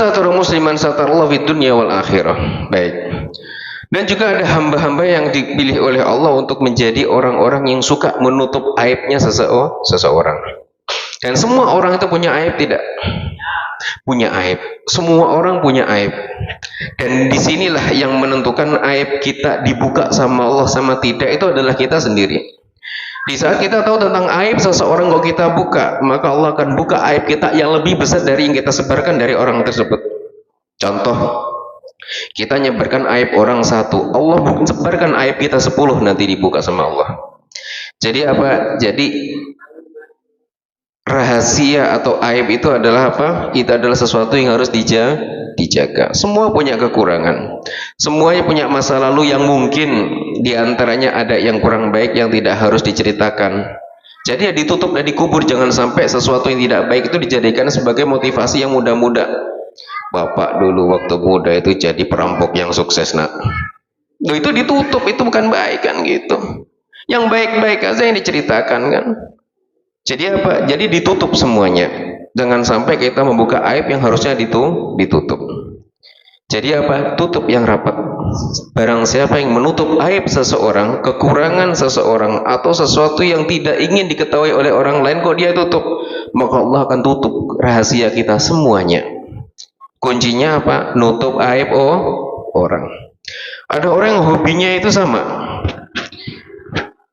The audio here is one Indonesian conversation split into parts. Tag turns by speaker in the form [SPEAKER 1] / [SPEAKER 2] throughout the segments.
[SPEAKER 1] satara musliman satarallahu fid dunya wal akhirah. Baik. Dan juga ada hamba-hamba yang dipilih oleh Allah untuk menjadi orang-orang yang suka menutup aibnya seseorang. Dan semua orang itu punya aib tidak? Punya aib. Semua orang punya aib. Dan disinilah yang menentukan aib kita dibuka sama Allah sama tidak itu adalah kita sendiri. Di saat kita tahu tentang aib seseorang kok kita buka, maka Allah akan buka aib kita yang lebih besar dari yang kita sebarkan dari orang tersebut. Contoh, kita nyebarkan aib orang satu, Allah sebarkan aib kita 10 nanti dibuka sama Allah. Jadi apa? Jadi rahasia atau aib itu adalah apa? Itu adalah sesuatu yang harus dijaga. Semua punya kekurangan. Semuanya punya masa lalu yang mungkin diantaranya ada yang kurang baik yang tidak harus diceritakan. Jadi ya ditutup dan dikubur. Jangan sampai sesuatu yang tidak baik itu dijadikan sebagai motivasi yang muda-muda. Bapak dulu waktu muda itu jadi perampok yang sukses, nak. Loh, itu ditutup, itu bukan baik kan gitu. Yang baik-baik aja yang diceritakan kan. Jadi apa? Jadi ditutup semuanya. Jangan sampai kita membuka aib yang harusnya ditutup. Jadi apa? Tutup yang rapat. Barang siapa yang menutup aib seseorang, kekurangan seseorang, atau sesuatu yang tidak ingin diketahui oleh orang lain kok dia tutup, maka Allah akan tutup rahasia kita semuanya. Kuncinya apa? Nutup aib orang. Ada orang yang hobinya itu sama.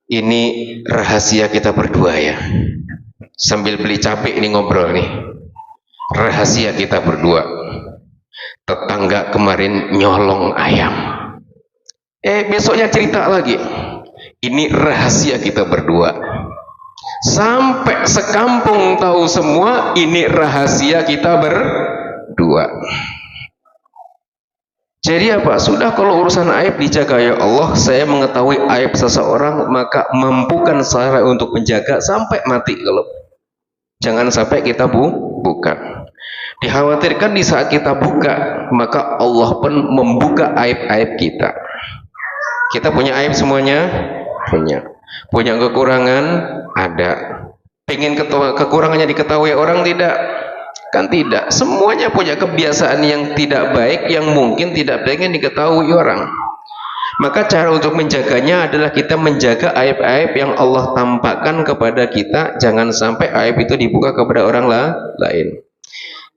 [SPEAKER 1] Ini rahasia kita berdua ya. Sambil beli capek ini ngobrol nih. Rahasia kita berdua. Tetangga kemarin nyolong ayam. Besoknya cerita lagi. Ini rahasia kita berdua. Sampai sekampung tahu semua ini rahasia kita berdua. Jadi apa? Sudah kalau urusan aib dijaga ya Allah, saya mengetahui aib seseorang maka mampukan saya untuk menjaga sampai mati kalau. Jangan sampai kita buka. Dikhawatirkan di saat kita buka, maka Allah pun membuka aib-aib kita. Kita punya aib semuanya? Punya. Punya kekurangan? Ada. Pengen kekurangannya diketahui orang tidak? Kan tidak. Semuanya punya kebiasaan yang tidak baik yang mungkin tidak pengen diketahui orang. Maka cara untuk menjaganya adalah kita menjaga aib-aib yang Allah tampakkan kepada kita. Jangan sampai aib itu dibuka kepada orang lain.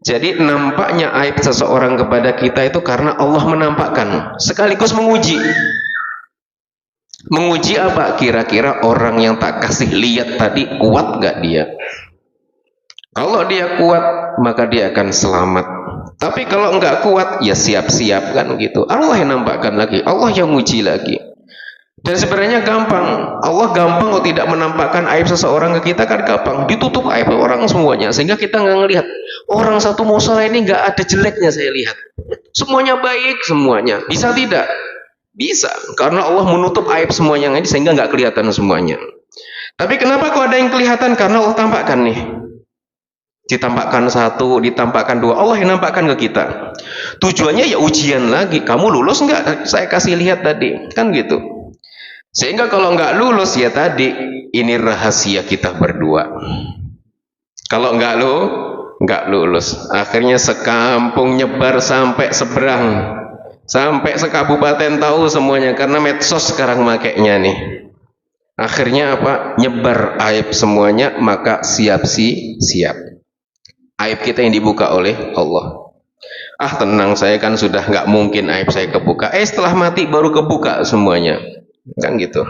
[SPEAKER 1] Jadi nampaknya aib seseorang kepada kita itu karena Allah menampakkan, sekaligus menguji. Menguji apa? Kira-kira orang yang tak kasih lihat tadi kuat gak dia? Kalau dia kuat, maka dia akan selamat. Tapi kalau enggak kuat, ya siap-siap kan gitu. Allah yang nampakkan lagi, Allah yang uji lagi. Dan sebenarnya gampang. Allah gampang kok tidak menampakkan aib seseorang ke kita kan gampang. Ditutup aib orang semuanya sehingga kita nggak ngelihat. Orang satu musola ini nggak ada jeleknya saya lihat. Semuanya baik semuanya. Bisa tidak? Bisa. Karena Allah menutup aib semuanya ini sehingga nggak kelihatan semuanya. Tapi kenapa kok ada yang kelihatan? Karena Allah tampakkan nih. Ditampakkan satu, ditampakkan dua, Allah yang nampakkan ke kita. Tujuannya ya ujian lagi. Kamu lulus nggak? Saya kasih lihat tadi, kan gitu. Sehingga kalau nggak lulus ya tadi, ini rahasia kita berdua. Kalau nggak lulus, akhirnya sekampung nyebar sampai seberang, sampai sekabupaten tahu semuanya karena medsos sekarang makainya nih. Akhirnya apa? Nyebar aib semuanya, maka siap. Aib kita yang dibuka oleh Allah. Tenang, saya kan sudah nggak mungkin aib saya kebuka. Setelah mati baru kebuka semuanya. Kan gitu.